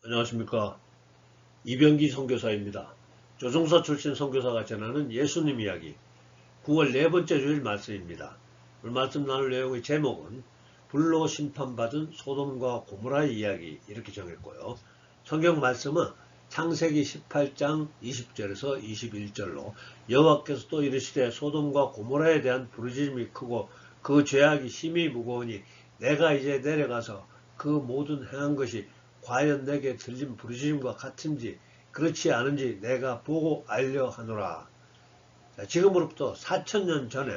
안녕하십니까. 이병기 선교사입니다. 조종사 출신 선교사가 전하는 예수님 이야기 9월 네 번째 주일 말씀입니다. 오늘 말씀 나눌 내용의 제목은 불로 심판받은 소돔과 고모라의 이야기 이렇게 정했고요. 성경 말씀은 창세기 18장 20절에서 21절로 여호와께서 또 이르시되 소돔과 고모라에 대한 부르짖음이 크고 그 죄악이 심히 무거우니 내가 이제 내려가서 그 모든 행한 것이 과연 내게 들린 부르짖음과 같은지 그렇지 않은지 내가 보고 알려 하노라. 지금으로부터 4000년 전에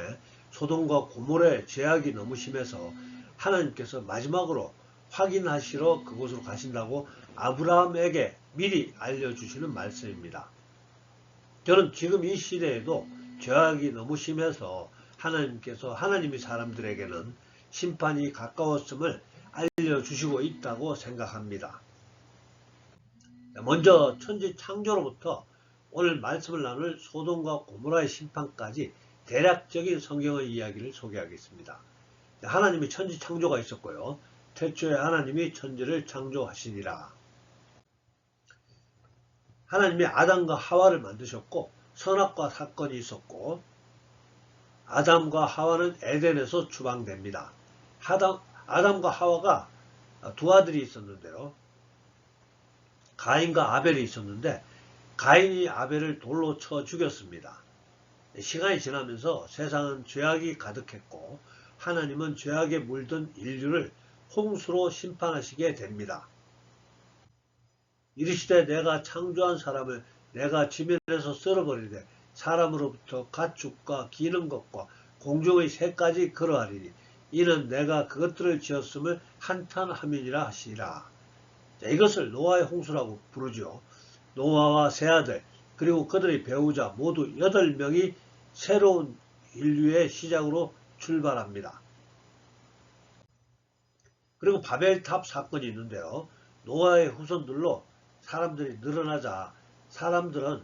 소돔과 고모라의 죄악이 너무 심해서 하나님께서 마지막으로 확인하시러 그곳으로 가신다고 아브라함에게 미리 알려주시는 말씀입니다. 저는 지금 이 시대에도 죄악이 너무 심해서 하나님이 사람들에게는 심판이 가까웠음을 알려주시고 있다고 생각합니다. 먼저 천지 창조로부터 오늘 말씀을 나눌 소돔과 고모라의 심판까지 대략적인 성경의 이야기를 소개하겠습니다. 하나님이 천지 창조가 있었고요. 태초에 하나님이 천지를 창조하시니라. 하나님이 아담과 하와를 만드셨고 선악과 사건이 있었고 아담과 하와는 에덴에서 추방됩니다. 아담과 하와가 두 아들이 있었는데요. 가인과 아벨이 있었는데 가인이 아벨을 돌로 쳐 죽였습니다. 시간이 지나면서 세상은 죄악이 가득했고 하나님은 죄악에 물든 인류를 홍수로 심판하시게 됩니다. 이르시되 내가 창조한 사람을 내가 지면에서 썰어버리되 사람으로부터 가축과 기는 것과 공중의 새까지 그러하리니 이는 내가 그것들을 지었음을 한탄함이니라 하시니라. 이것을 노아의 홍수라고 부르죠. 노아와 세 아들 그리고 그들의 배우자 모두 8명이 새로운 인류의 시작으로 출발합니다. 그리고 바벨탑 사건이 있는데요. 노아의 후손들로 사람들이 늘어나자 사람들은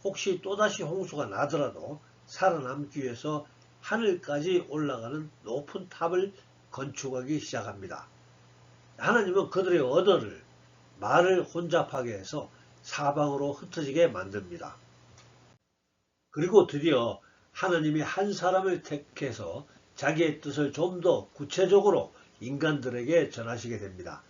혹시 또다시 홍수가 나더라도 살아남기 위해서 하늘까지 올라가는 높은 탑을 건축하기 시작합니다. 하나님은 그들의 언어를 말을 혼잡하게 해서 사방으로 흩어지게 만듭니다. 그리고 드디어 하나님이 한 사람을 택해서 자기의 뜻을 좀 더 구체적으로 인간들에게 전하시게 됩니다.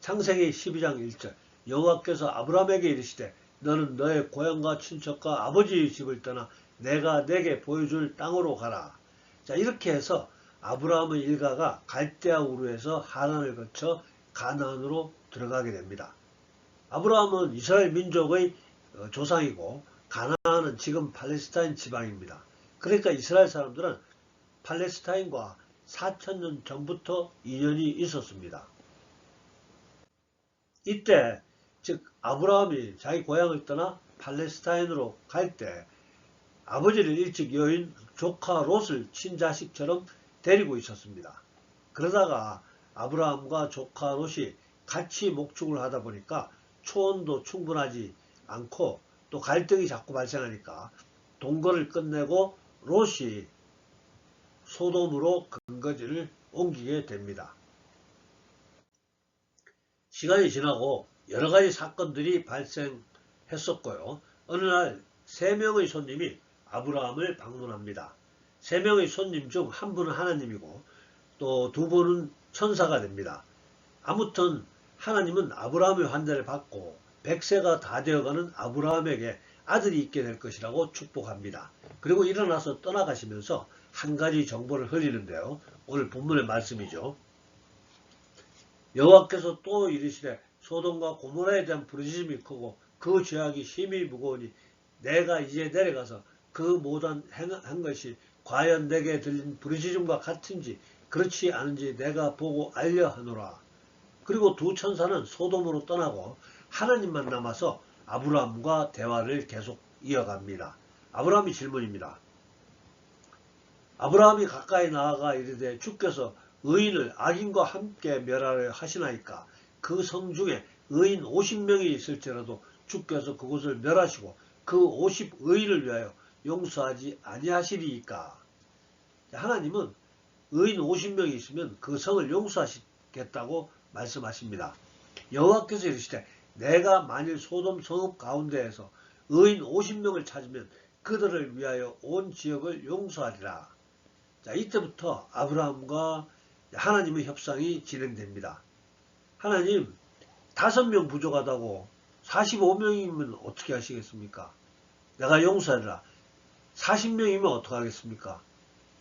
창세기 12장 1절 여호와께서 아브라함에게 이르시되 너는 너의 고향과 친척과 아버지의 집을 떠나 내가 내게 보여줄 땅으로 가라. 자, 이렇게 해서 아브라함의 일가가 갈대아 우르에서 하란을 거쳐 가나안으로 들어가게 됩니다. 아브라함은 이스라엘 민족의 조상이고 가나안은 지금 팔레스타인 지방입니다. 그러니까 이스라엘 사람들은 팔레스타인과 4000년 전부터 인연이 있었습니다. 이때 즉 아브라함이 자기 고향을 떠나 팔레스타인으로 갈 때 아버지를 일찍 여인 조카 롯을 친자식처럼 데리고 있었습니다. 그러다가 아브라함과 조카 롯이 같이 목축을 하다 보니까 초원도 충분하지 않고 또 갈등이 자꾸 발생하니까 동거를 끝내고 롯이 소돔으로 근거지를 옮기게 됩니다. 시간이 지나고 여러가지 사건들이 발생했었고요. 어느 날 3명의 손님이 아브라함을 방문합니다. 3명의 손님 중 한 분은 하나님이고 또 2분은 천사가 됩니다. 아무튼 하나님은 아브라함의 환대를 받고 100세가 다 되어가는 아브라함에게 아들이 있게 될 것이라고 축복합니다. 그리고 일어나서 떠나가시면서 한 가지 정보를 흘리는데요. 오늘 본문의 말씀이죠. 여호와께서 또 이르시되 소돔과 고모라에 대한 부르짖음이 크고 그 죄악이 심히 무거우니 내가 이제 내려가서 그 모든 행한 것이 과연 내게 들린 부르짖음과 같은지 그렇지 않은지 내가 보고 알려 하노라. 그리고 두 천사는 소돔으로 떠나고 하나님만 남아서 아브라함과 대화를 계속 이어갑니다. 아브라함이 질문입니다. 아브라함이 가까이 나아가 이르되 주께서 의인을 악인과 함께 멸하려 하시나이까 그 성 중에 의인 50명이 있을지라도 주께서 그곳을 멸하시고 그 50의인을 위하여 용서하지 아니하시리이까. 하나님은 의인 50명이 있으면 그 성을 용서하시겠다고 말씀하십니다. 여호와께서 이르시되 내가 만일 소돔 성읍 가운데에서 의인 50명을 찾으면 그들을 위하여 온 지역을 용서하리라. 자, 이때부터 아브라함과 하나님의 협상이 진행됩니다. 하나님, 5명 부족하다고 45명이면 어떻게 하시겠습니까? 내가 용서하리라. 40명이면 어떻게 하겠습니까?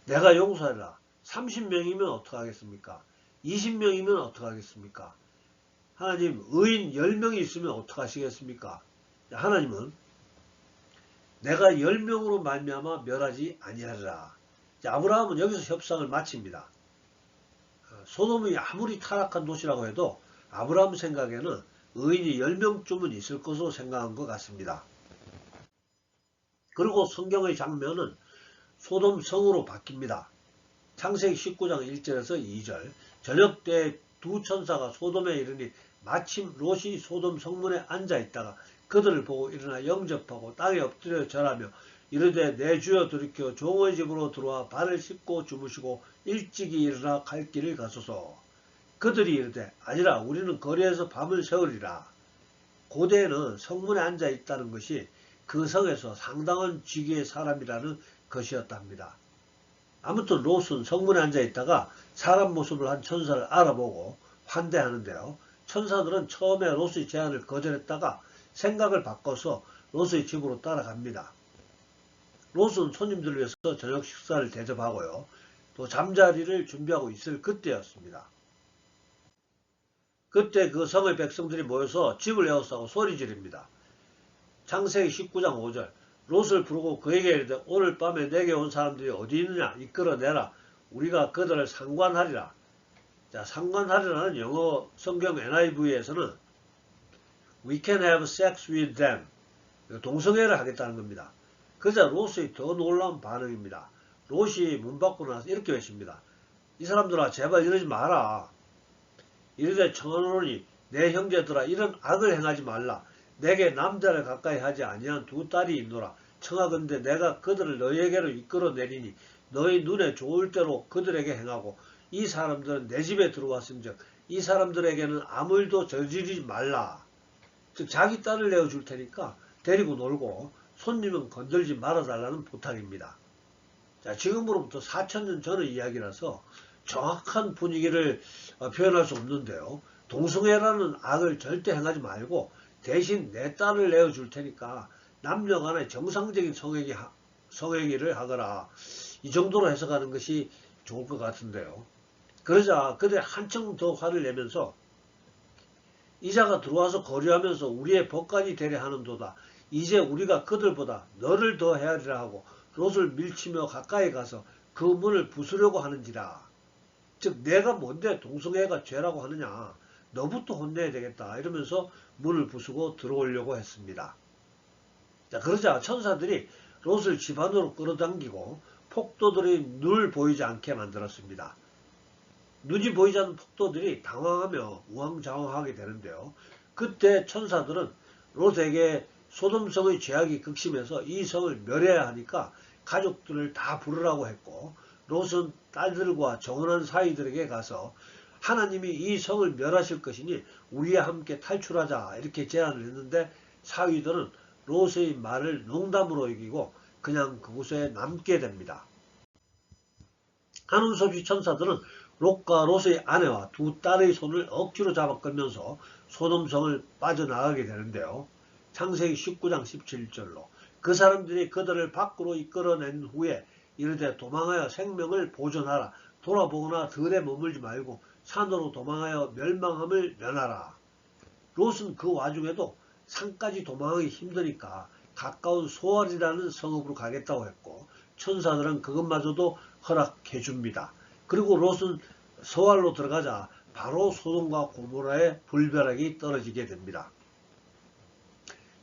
내가 용서하리라. 30명이면 어떻게 하겠습니까? 20명이면 어떻게 하겠습니까? 하나님, 의인 10명이 있으면 어떻게 하시겠습니까? 하나님은 내가 10명으로 말미암아 멸하지 아니하리라. 아브라함은 여기서 협상을 마칩니다. 소돔이 아무리 타락한 도시라고 해도 아브라함 생각에는 의인이 10명쯤은 있을 것으로 생각한 것 같습니다. 그리고 성경의 장면은 소돔 성으로 바뀝니다. 창세기 19장 1절에서 2절. 저녁 때 두 천사가 소돔에 이르니 마침 롯이 소돔 성문에 앉아있다가 그들을 보고 일어나 영접하고 땅에 엎드려 절하며 이르되 내 주여 돌이켜 종의 집으로 들어와 발을 씻고 주무시고 일찍이 일어나 갈 길을 가소서. 그들이 이르되 아니라 우리는 거리에서 밤을 새우리라. 고대에는 성문에 앉아있다는 것이 그 성에서 상당한 직위의 사람이라는 것이었답니다. 아무튼 롯은 성문에 앉아있다가 사람 모습을 한 천사를 알아보고 환대하는데요. 천사들은 처음에 롯의 제안을 거절했다가 생각을 바꿔서 롯의 집으로 따라갑니다. 롯은 손님들을 위해서 저녁 식사를 대접하고요. 또 잠자리를 준비하고 있을 그때였습니다. 그때 그 성의 백성들이 모여서 집을 에워싸고 소리 지릅니다. 창세기 19장 5절. 롯을 부르고 그에게 이르되 오늘 밤에 내게 온 사람들이 어디 있느냐 이끌어내라. 우리가 그들을 상관하리라. 자, 상관하리라는 영어 성경 NIV에서는 We can have sex with them. 동성애를 하겠다는 겁니다. 그러자 롯의 더 놀라운 반응입니다. 롯이 문 밖으로 나와서 이렇게 외칩니다. 이 사람들아 제발 이러지 마라. 이르되 청하노니 내 형제들아 이런 악을 행하지 말라. 내게 남자를 가까이 하지 아니한 두 딸이 있노라. 청하건대 내가 그들을 너희에게로 이끌어내리니 너희 눈에 좋을 대로 그들에게 행하고 이 사람들은 내 집에 들어왔은즉 이 사람들에게는 아무 일도 저지르지 말라. 즉 자기 딸을 내어줄 테니까 데리고 놀고 손님은 건들지 말아달라는 부탁입니다. 자, 지금으로부터 4000년 전의 이야기라서 정확한 분위기를 표현할 수 없는데요. 동성애라는 악을 절대 행하지 말고 대신 내 딸을 내어줄 테니까 남녀간의 정상적인 성행위를 하거라. 이 정도로 해석하는 것이 좋을 것 같은데요. 그러자 그들이 한층 더 화를 내면서 이자가 들어와서 거류하면서 우리의 법관이 되려 하는도다. 이제 우리가 그들보다 너를 더 헤아리라 하고 롯을 밀치며 가까이 가서 그 문을 부수려고 하는지라. 즉 내가 뭔데 동성애가 죄라고 하느냐. 너부터 혼내야 되겠다. 이러면서 문을 부수고 들어오려고 했습니다. 자, 그러자 천사들이 롯을 집 안으로 끌어당기고 폭도들이 눈을 보이지 않게 만들었습니다. 눈이 보이지 않는 폭도들이 당황하며 우왕좌왕하게 되는데요. 그때 천사들은 롯에게 소돔성의 죄악이 극심해서 이 성을 멸해야 하니까 가족들을 다 부르라고 했고 롯은 딸들과 정혼한 사위들에게 가서 하나님이 이 성을 멸하실 것이니 우리와 함께 탈출하자 이렇게 제안을 했는데 사위들은 롯의 말을 농담으로 여기고 그냥 그곳에 남게 됩니다. 하는 수 없이 천사들은 롯과 롯의 아내와 두 딸의 손을 억지로 잡아 끌면서 소돔성을 빠져나가게 되는데요. 창세기 19장 17절로 그 사람들이 그들을 밖으로 이끌어낸 후에 이르되 도망하여 생명을 보존하라. 돌아보거나 들에 머물지 말고 산으로 도망하여 멸망함을 면하라. 롯은 그 와중에도 산까지 도망하기 힘드니까 가까운 소알이라는 성읍으로 가겠다고 했고 천사들은 그것마저도 허락해 줍니다. 그리고 롯은 소알로 들어가자 바로 소돔과 고모라의 불벼락이 떨어지게 됩니다.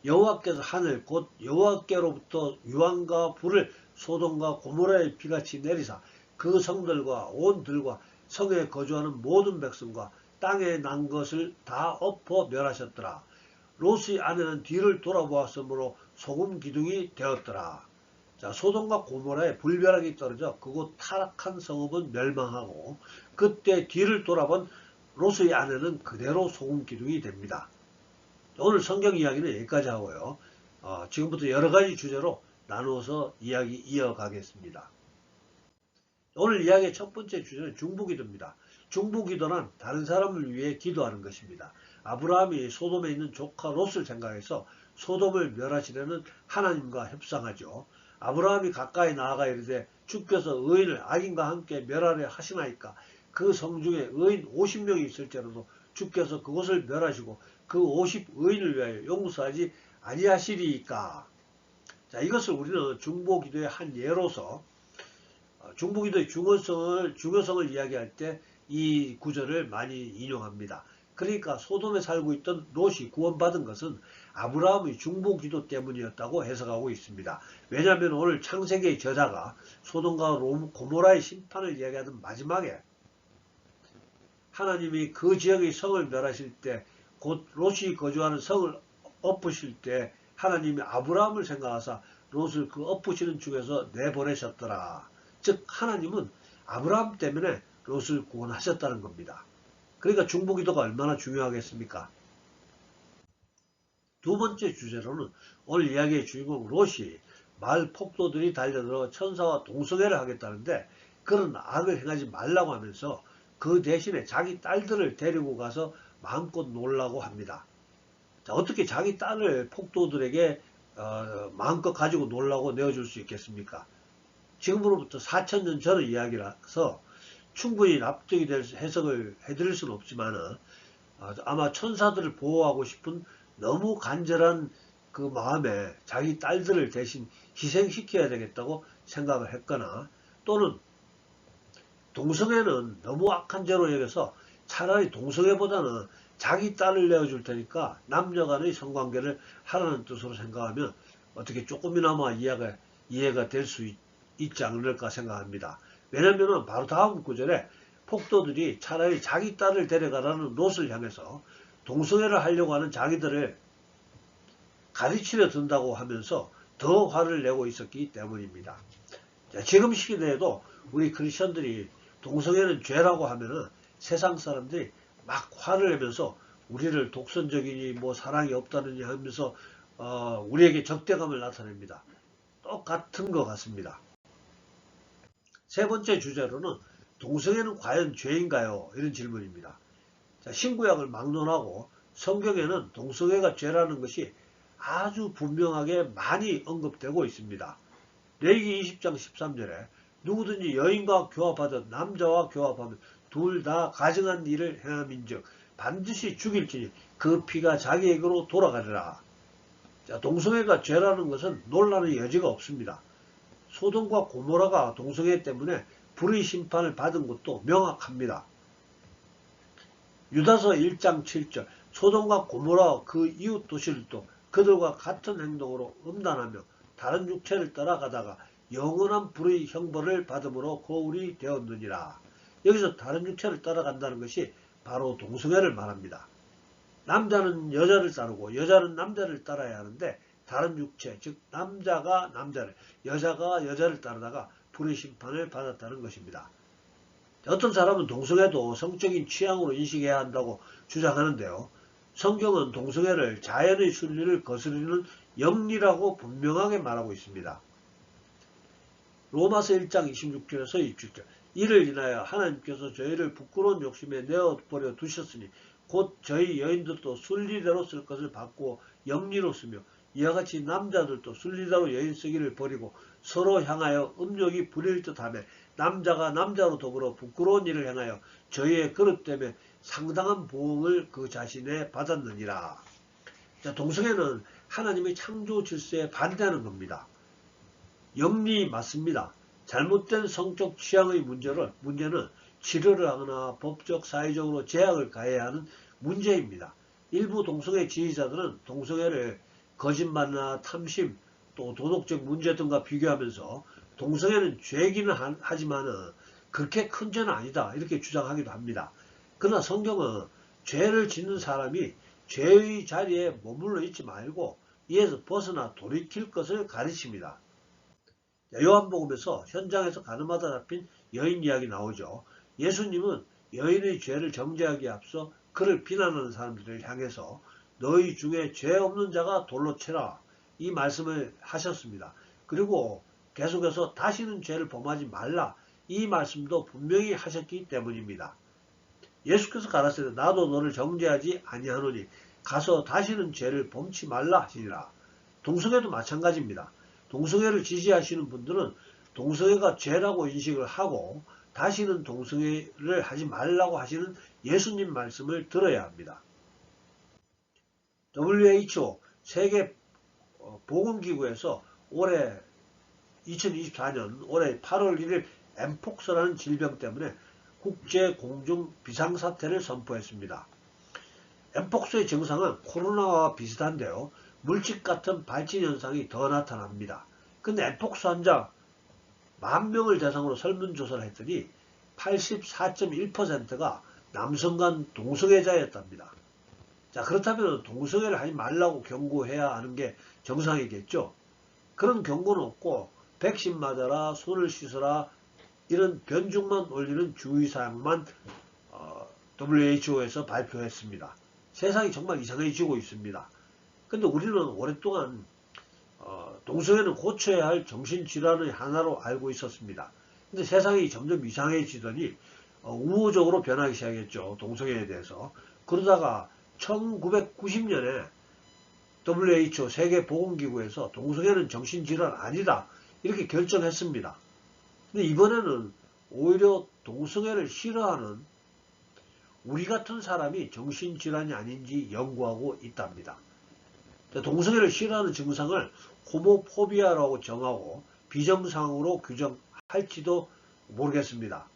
여호와께서 하늘 곧 여호와께로부터 유황과 불을 소돔과 고모라의 피같이 내리사 그 성들과 온 들과 성에 거주하는 모든 백성과 땅에 난 것을 다 엎어 멸하셨더라. 롯의 아내는 뒤를 돌아보았으므로 소금 기둥이 되었더라. 자, 소돔과 고모라에 불벼락이 떨어져 그곳 타락한 성읍은 멸망하고 그때 뒤를 돌아본 롯의 아내는 그대로 소금 기둥이 됩니다. 오늘 성경 이야기는 여기까지 하고요. 지금부터 여러 가지 주제로 나누어서 이야기 이어가겠습니다. 오늘 이야기의 첫 번째 주제는 중보기도입니다. 중보기도는 다른 사람을 위해 기도하는 것입니다. 아브라함이 소돔에 있는 조카 롯을 생각해서 소돔을 멸하시려는 하나님과 협상하죠. 아브라함이 가까이 나아가 이르되 주께서 의인을 악인과 함께 멸하려 하시나이까. 그 성 중에 의인 50명이 있을지라도 주께서 그곳을 멸하시고 그 50 의인을 위하여 용서하지 아니하시리이까. 자, 이것을 우리는 중보기도의 한 예로서 중보기도의 중요성을 이야기할 때 이 구절을 많이 인용합니다. 그러니까 소돔에 살고 있던 롯이 구원받은 것은 아브라함의 중보기도 때문이었다고 해석하고 있습니다. 왜냐하면 오늘 창세기의 저자가 소돔과 고모라의 심판을 이야기하던 마지막에 하나님이 그 지역의 성을 멸하실 때, 곧 롯이 거주하는 성을 엎으실 때 하나님이 아브라함을 생각하사 롯을 그 엎으시는 중에서 내보내셨더라. 즉 하나님은 아브라함 때문에 롯을 구원하셨다는 겁니다. 그러니까 중보기도가 얼마나 중요하겠습니까? 두 번째 주제로는 오늘 이야기의 주인공 롯이 마을 폭도들이 달려들어 천사와 동성애를 하겠다는데 그런 악을 행하지 말라고 하면서 그 대신에 자기 딸들을 데리고 가서 마음껏 놀라고 합니다. 자, 어떻게 자기 딸을 폭도들에게 마음껏 가지고 놀라고 내어줄 수 있겠습니까? 지금으로부터 4000년 전의 이야기라서 충분히 납득이 될 해석을 해드릴 수는 없지만 아마 천사들을 보호하고 싶은 너무 간절한 그 마음에 자기 딸들을 대신 희생시켜야 되겠다고 생각을 했거나 또는 동성애는 너무 악한 죄로 여겨서 차라리 동성애보다는 자기 딸을 내어줄 테니까 남녀 간의 성관계를 하라는 뜻으로 생각하면 어떻게 조금이나마 이해가 될 수 있지 않을까 생각합니다. 왜냐하면 바로 다음 구절에 폭도들이 차라리 자기 딸을 데려가라는 롯을 향해서 동성애를 하려고 하는 자기들을 가르치려 든다고 하면서 더 화를 내고 있었기 때문입니다. 자, 지금 시대에도 우리 크리스천들이 동성애는 죄라고 하면은 세상 사람들이 막 화를 내면서 우리를 독선적이니 뭐 사랑이 없다느니 하면서 우리에게 적대감을 나타냅니다. 똑같은 것 같습니다. 세 번째 주제로는 동성애는 과연 죄인가요? 이런 질문입니다. 자, 신구약을 막론하고 성경에는 동성애가 죄라는 것이 아주 분명하게 많이 언급되고 있습니다. 레위기 20장 13절에 누구든지 여인과 교합하든 남자와 교합하면 둘 다 가증한 일을 행함인즉 반드시 죽일지니 그 피가 자기에게로 돌아가리라. 자, 동성애가 죄라는 것은 논란의 여지가 없습니다. 소돔과 고모라가 동성애 때문에 불의 심판을 받은 것도 명확합니다. 유다서 1장 7절 소돔과 고모라와 그 이웃 도시들도 그들과 같은 행동으로 음란하며 다른 육체를 따라가다가 영원한 불의 형벌을 받음으로 고울이 되었느니라. 여기서 다른 육체를 따라간다는 것이 바로 동성애를 말합니다. 남자는 여자를 따르고 여자는 남자를 따라야 하는데 다른 육체, 즉 남자가 남자를, 여자가 여자를 따르다가 불의 심판을 받았다는 것입니다. 어떤 사람은 동성애도 성적인 취향으로 인식해야 한다고 주장하는데요. 성경은 동성애를 자연의 순리를 거스르는 영리라고 분명하게 말하고 있습니다. 로마서 1장 26절에서 27절 이를 인하여 하나님께서 저희를 부끄러운 욕심에 내어버려 두셨으니 곧 저희 여인들도 순리대로 쓸 것을 바꾸어 영리로 쓰며 이와 같이 남자들도 순리대로 여인 쓰기를 버리고 서로 향하여 음욕이 부릴 듯하며 남자가 남자로 더불어 부끄러운 일을 행하여 저희의 그릇 때문에 상당한 보응을 그 자신에 받았느니라. 자, 동성애는 하나님의 창조 질서에 반대하는 겁니다. 영리 맞습니다. 잘못된 성적 취향의 문제는 치료를 하거나 법적, 사회적으로 제약을 가해야 하는 문제입니다. 일부 동성애 지지자들은 동성애를 거짓말이나 탐심, 또 도덕적 문제 등과 비교하면서 동성애는 죄기는 하지만 그렇게 큰 죄는 아니다 이렇게 주장하기도 합니다. 그러나 성경은 죄를 짓는 사람이 죄의 자리에 머물러 있지 말고 이에서 벗어나 돌이킬 것을 가르칩니다. 요한복음에서 현장에서 가늠하다 잡힌 여인 이야기 나오죠. 예수님은 여인의 죄를 정죄하기에 앞서 그를 비난하는 사람들을 향해서 너희 중에 죄 없는 자가 돌로 치라. 이 말씀을 하셨습니다. 그리고 계속해서 다시는 죄를 범하지 말라. 이 말씀도 분명히 하셨기 때문입니다. 예수께서 가라사대 나도 너를 정죄하지 아니하노니 가서 다시는 죄를 범치 말라 하시니라. 동성애도 마찬가지입니다. 동성애를 지지하시는 분들은 동성애가 죄라고 인식을 하고 다시는 동성애를 하지 말라고 하시는 예수님 말씀을 들어야 합니다. WHO 세계 보건기구에서 올해 2024년 올해 8월 1일 엠폭스라는 질병 때문에 국제 공중 비상사태를 선포했습니다. 엠폭스의 증상은 코로나와 비슷한데요. 물집 같은 발진 현상이 더 나타납니다. 근데 엠폭스 환자 10,000명을 대상으로 설문조사를 했더니 84.1%가 남성 간 동성애자였답니다. 자, 그렇다면 동성애를 하지 말라고 경고해야 하는 게 정상이겠죠. 그런 경고는 없고 백신 맞아라, 손을 씻어라 이런 변죽만 올리는 주의사항만 WHO에서 발표했습니다. 세상이 정말 이상해지고 있습니다. 근데 우리는 오랫동안 동성애는 고쳐야 할 정신질환의 하나로 알고 있었습니다. 근데 세상이 점점 이상해지더니 우호적으로 변하기 시작했죠. 동성애에 대해서. 그러다가 1990년에 WHO 세계보건기구에서 동성애는 정신질환 아니다 이렇게 결정했습니다. 근데 이번에는 오히려 동성애를 싫어하는 우리 같은 사람이 정신질환이 아닌지 연구하고 있답니다. 동성애를 싫어하는 증상을 호모포비아라고 정하고 비정상으로 규정할지도 모르겠습니다.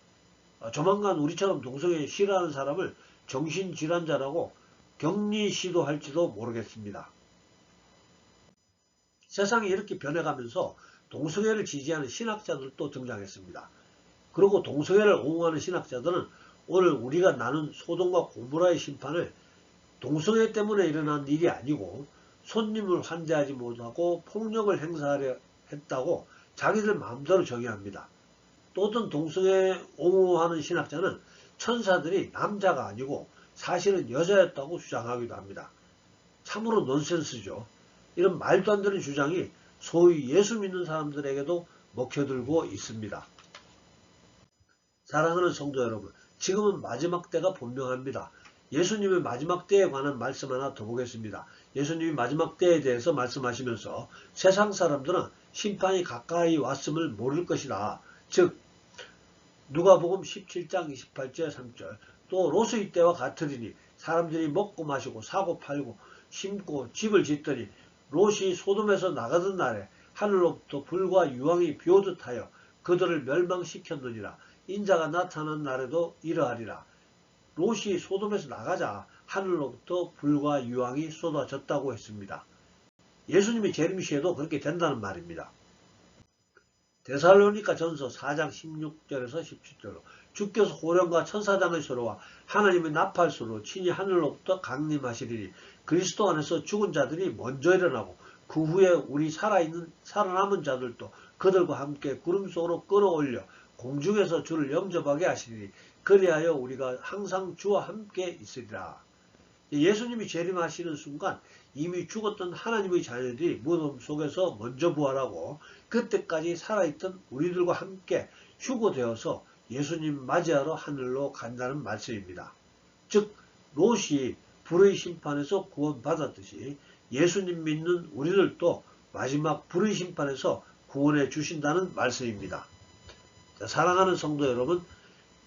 조만간 우리처럼 동성애 싫어하는 사람을 정신질환자라고 격리 시도할지도 모르겠습니다. 세상이 이렇게 변해가면서 동성애를 지지하는 신학자들도 등장했습니다. 그리고 동성애를 옹호하는 신학자들은 오늘 우리가 나눈 소돔과 고모라의 심판을 동성애 때문에 일어난 일이 아니고 손님을 환대하지 못하고 폭력을 행사하려 했다고 자기들 마음대로 정의합니다. 또 어떤 동성애 옹호하는 신학자는 천사들이 남자가 아니고 사실은 여자였다고 주장하기도 합니다. 참으로 넌센스죠. 이런 말도 안 되는 주장이 소위 예수 믿는 사람들에게도 먹혀들고 있습니다. 사랑하는 성도 여러분, 지금은 마지막 때가 분명합니다. 예수님의 마지막 때에 관한 말씀 하나 더 보겠습니다. 예수님이 마지막 때에 대해서 말씀하시면서 세상 사람들은 심판이 가까이 왔음을 모를 것이다. 즉 누가복음 17장 28절 3절 또 롯의 때와 같으리니 사람들이 먹고 마시고 사고 팔고 심고 집을 짓더니 롯이 소돔에서 나가던 날에 하늘로부터 불과 유황이 비오듯 하여 그들을 멸망시켰느니라. 인자가 나타난 날에도 이러하리라. 롯이 소돔에서 나가자 하늘로부터 불과 유황이 쏟아졌다고 했습니다. 예수님이 재림시에도 그렇게 된다는 말입니다. 데살로니가 전서 4장 16절에서 17절로 주께서 호령과 천사장의 소리와 하나님의 나팔소리로 친히 하늘로부터 강림하시리니 그리스도 안에서 죽은 자들이 먼저 일어나고 그 후에 우리 살아남은 자들도 그들과 함께 구름 속으로 끌어올려 공중에서 주를 영접하게 하시리니 그리하여 우리가 항상 주와 함께 있으리라. 예수님이 재림하시는 순간 이미 죽었던 하나님의 자녀들이 무덤 속에서 먼저 부활하고 그때까지 살아있던 우리들과 함께 휴거되어서 예수님 맞이하러 하늘로 간다는 말씀입니다. 즉 롯이 불의 심판에서 구원받았듯이 예수님 믿는 우리들도 마지막 불의 심판에서 구원해 주신다는 말씀입니다. 사랑하는 성도 여러분,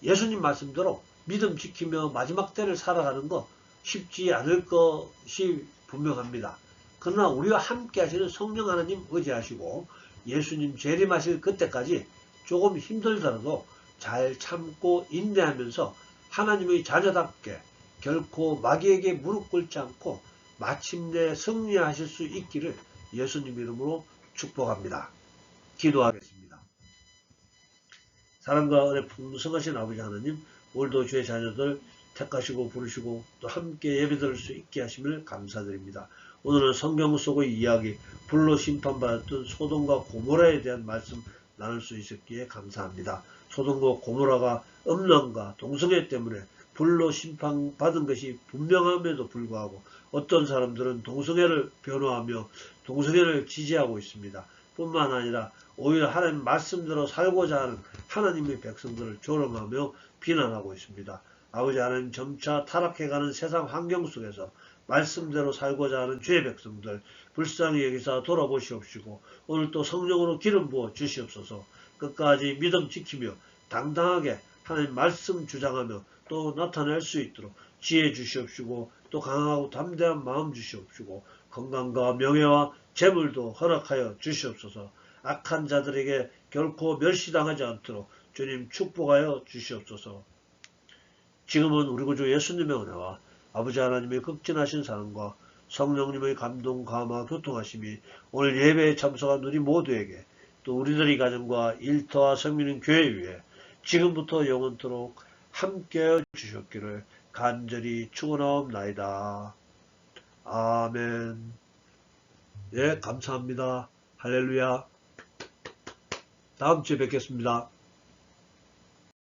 예수님 말씀대로 믿음 지키며 마지막 때를 살아가는 거 쉽지 않을 것이 분명합니다. 그러나 우리와 함께 하시는 성령 하나님 의지하시고 예수님 재림하실 그때까지 조금 힘들더라도 잘 참고 인내하면서 하나님의 자녀답게 결코 마귀에게 무릎 꿇지 않고 마침내 승리하실 수 있기를 예수님 이름으로 축복합니다. 기도하겠습니다. 사랑과 은혜 풍성하신 아버지 하나님, 오늘도 주의 자녀들 택하시고 부르시고 또 함께 예배드릴 수 있게 하심을 감사드립니다. 오늘은 성경 속의 이야기, 불로 심판받았던 소돔과 고모라에 대한 말씀 나눌 수 있었기에 감사합니다. 소돔과 고모라가 음란과 동성애 때문에 불로 심판받은 것이 분명함에도 불구하고 어떤 사람들은 동성애를 변호하며 동성애를 지지하고 있습니다. 뿐만 아니라 오히려 하나님 말씀대로 살고자 하는 하나님의 백성들을 조롱하며 비난하고 있습니다. 아버지 하나님, 점차 타락해가는 세상 환경 속에서 말씀대로 살고자 하는 주의 백성들 불쌍히 여기사 돌아보시옵시고 오늘 또 성령으로 기름 부어 주시옵소서. 끝까지 믿음 지키며 당당하게 하나님 말씀 주장하며 또 나타낼 수 있도록 지혜 주시옵시고 또 강하고 담대한 마음 주시옵시고 건강과 명예와 재물도 허락하여 주시옵소서. 악한 자들에게 결코 멸시당하지 않도록 주님 축복하여 주시옵소서. 지금은 우리 구주 예수님의 은혜와 아버지 하나님의 극진하신 사랑과 성령님의 감동, 감화, 교통하심이 오늘 예배에 참석한 우리 모두에게 또 우리들의 가정과 일터와 성민인 교회 위에 지금부터 영원토록 함께해 주셨기를 간절히 축원하옵나이다. 아멘. 예, 감사합니다. 할렐루야. 다음 주에 뵙겠습니다.